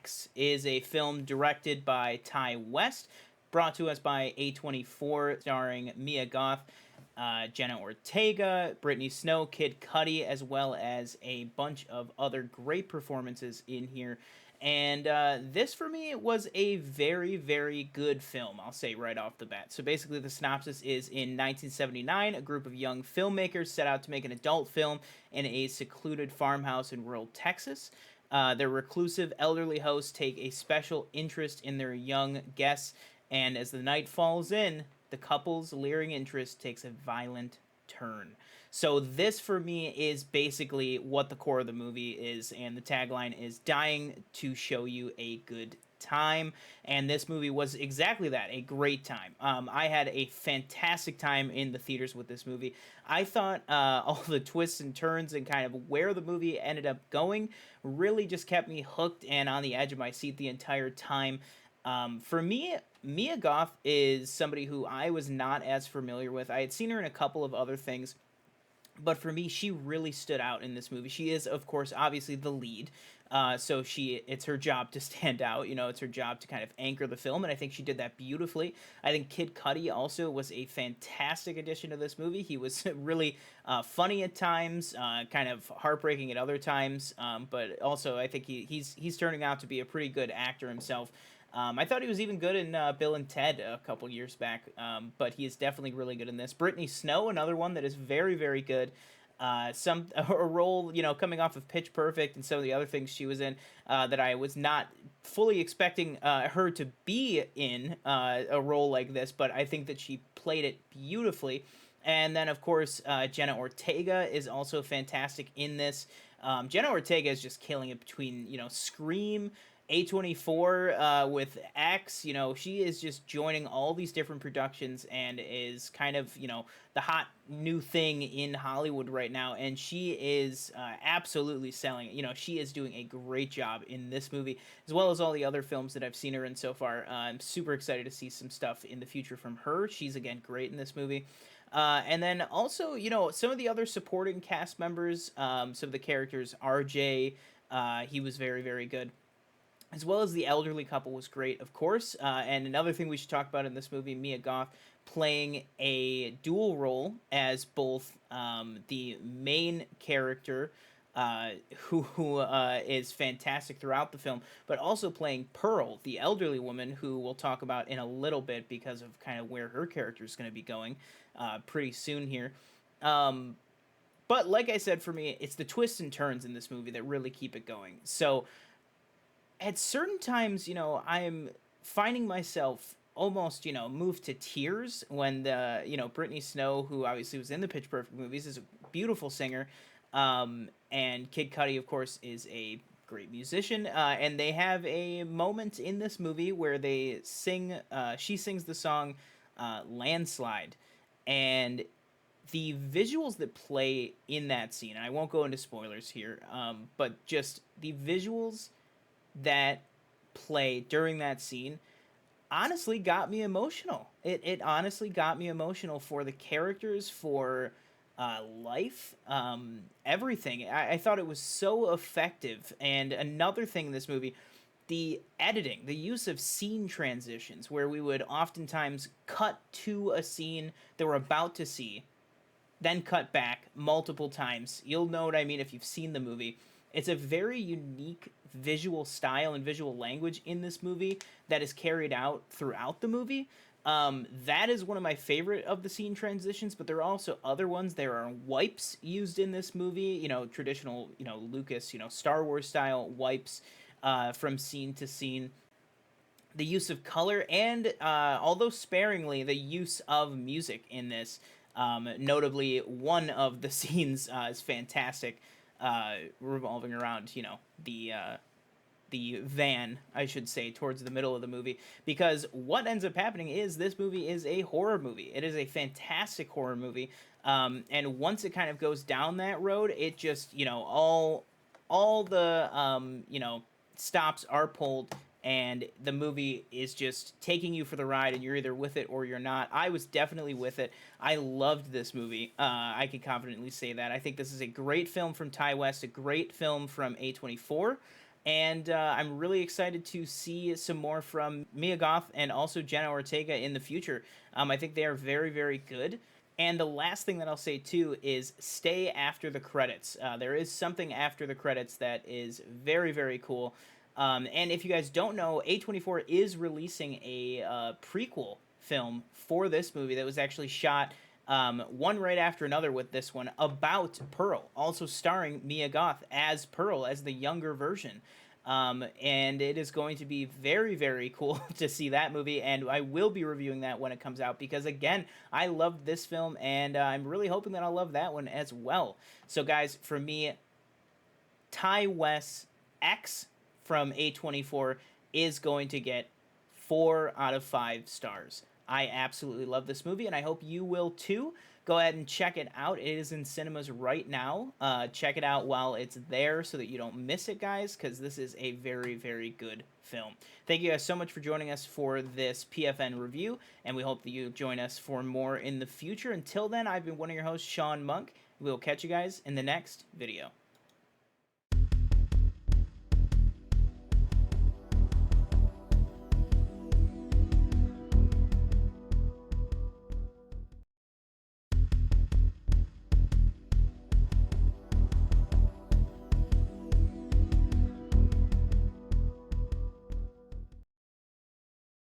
X is a film directed by Ty West, brought to us by A24, starring Mia Goth, Jenna Ortega, Britney Snow, Kid Cudi, as well as a bunch of other great performances in here. And this, for me, was a very, very good film, I'll say right off the bat. So basically, the synopsis is in 1979, a group of young filmmakers set out to make an adult film in a secluded farmhouse in rural Texas. Their reclusive elderly hosts take a special interest in their young guests, and as the night falls in, the couple's leering interest takes a violent turn. So this for me is basically what the core of the movie is, and the tagline is dying to show you a good time. And this movie was exactly that, a great time. I had a fantastic time in the theaters with this movie. I thought all the twists and turns and kind of where the movie ended up going really just kept me hooked and on the edge of my seat the entire time. For me, Mia Goth is somebody who I was not as familiar with. I had seen her in a couple of other things, but for me, she really stood out in this movie. She is, of course, obviously the lead. So it's her job to stand out. You know, it's her job to kind of anchor the film, and I think she did that beautifully. I think Kid Cudi also was a fantastic addition to this movie. He was really funny at times, kind of heartbreaking at other times, but also I think he's turning out to be a pretty good actor himself. I thought he was even good in Bill and Ted a couple years back, but he is definitely really good in this. Britney Snow, another one that is very, very good. A role, you know, coming off of Pitch Perfect and some of the other things she was in that I was not fully expecting her to be in a role like this, but I think that she played it beautifully. And then, of course, Jenna Ortega is also fantastic in this. Jenna Ortega is just killing it between, you know, Scream, A24 with X. You know, she is just joining all these different productions and is kind of, you know, the hot new thing in Hollywood right now. And she is absolutely selling it. You know, she is doing a great job in this movie, as well as all the other films that I've seen her in so far. I'm super excited to see some stuff in the future from her. She's, again, great in this movie. And then also, you know, some of the other supporting cast members, some of the characters, RJ, he was very, very good, as well as the elderly couple was great, of course. And another thing we should talk about in this movie, Mia Goth playing a dual role as both the main character, who is fantastic throughout the film, but also playing Pearl, the elderly woman, who we'll talk about in a little bit because of kind of where her character is going to be going pretty soon here. Um, but like I said, for me, it's the twists and turns in this movie that really keep it going. So at certain times, you know, I'm finding myself almost, you know, moved to tears when you know, Britney Snow, who obviously was in the Pitch Perfect movies, is a beautiful singer. And Kid Cudi, of course, is a great musician. And they have a moment in this movie where she sings the song Landslide. And the visuals that play in that scene, and I won't go into spoilers here, but just the visuals that play during that scene honestly got me emotional. It honestly got me emotional for the characters, for life, everything. I thought it was so effective. And another thing in this movie, the editing, the use of scene transitions, where we would oftentimes cut to a scene that we're about to see, then cut back multiple times. You'll know what I mean if you've seen the movie. It's a very unique visual style and visual language in this movie that is carried out throughout the movie. That is one of my favorite of the scene transitions, but there are also other ones. There are wipes used in this movie, you know, traditional, you know, Lucas, you know, Star Wars style wipes from scene to scene. The use of color and, although sparingly, the use of music in this. Notably, one of the scenes is fantastic, revolving around, you know, the van, I should say, towards the middle of the movie. Because what ends up happening is this movie is a horror movie. It is a fantastic horror movie. And once it kind of goes down that road, it just, you know, all the, you know, stops are pulled, and the movie is just taking you for the ride, and you're either with it or you're not. I was definitely with it. I loved this movie. I can confidently say that. I think this is a great film from Ty West, a great film from A24. And I'm really excited to see some more from Mia Goth and also Jenna Ortega in the future. I think they are very, very good. And the last thing that I'll say too is stay after the credits. There is something after the credits that is very, very cool. And if you guys don't know, A24 is releasing a prequel film for this movie that was actually shot one right after another with this one about Pearl, also starring Mia Goth as Pearl, as the younger version. And it is going to be very, very cool to see that movie, and I will be reviewing that when it comes out because, again, I loved this film, and I'm really hoping that I'll love that one as well. So, guys, for me, Ty West X from A24 is going to get 4 out of 5 stars. I absolutely love this movie, and I hope you will too. Go ahead and check it out. It is in cinemas right now. Check it out while it's there so that you don't miss it, guys, because this is a very, very good film. Thank you guys so much for joining us for this PFN review, and we hope that you join us for more in the future. Until then, I've been one of your hosts, Sean Monk. We will catch you guys in the next video.